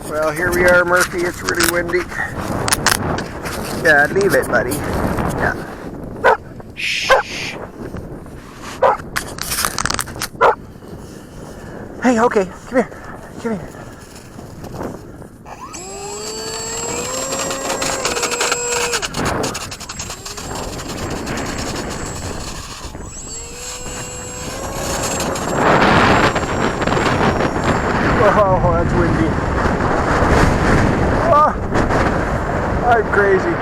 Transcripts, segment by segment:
Well, here we are, Murphy. It's really windy. Yeah, leave it, buddy. Yeah. Shh. Hey, okay. Come here. Come here. Oh, that's windy. Oh, I'm crazy.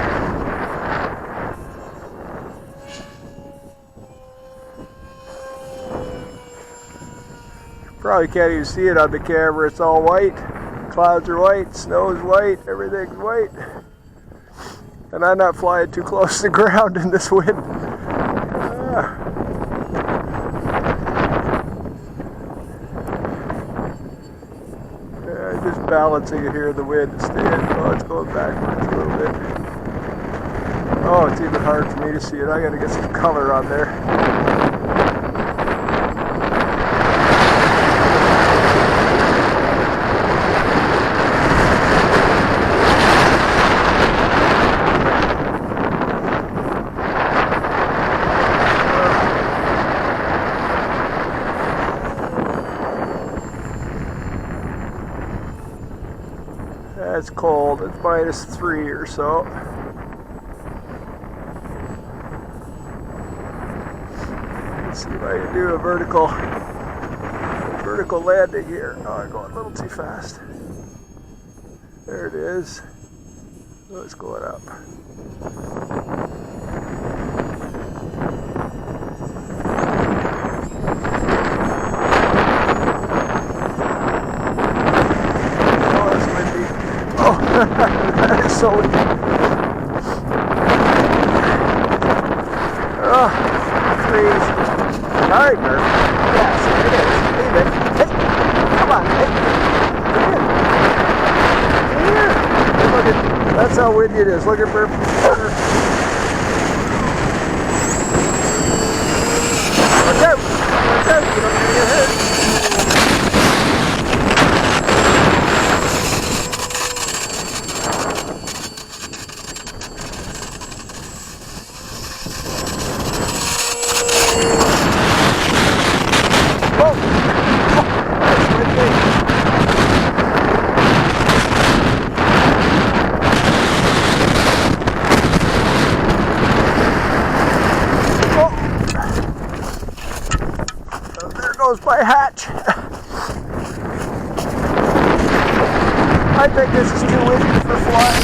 Probably can't even see it on the camera. It's all white. Clouds are white, snow's white, everything's white. And I'm not flying too close to the ground in this wind. Just balancing it here in the wind to stay in. Oh, it's going backwards a little bit. Oh, it's even hard for me to see it. I gotta get some color on there. It's cold. It's -3 or so. Let's see if I can do a vertical landing here. Oh, I'm going a little too fast. There it is. Oh, it's going up. That is so windy. Oh, crazy. Alright, Murphy. Yes, it is. Leave it. Hey, come on. Hey, come here. Look at, that's how windy it is. Look at Murphy. Watch out. Watch out. You don't want to get hurt. Goes my hatch. I think this is too windy for flying.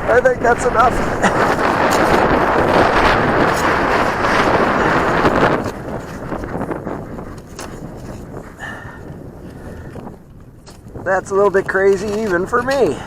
I think that's enough. That's a little bit crazy even for me.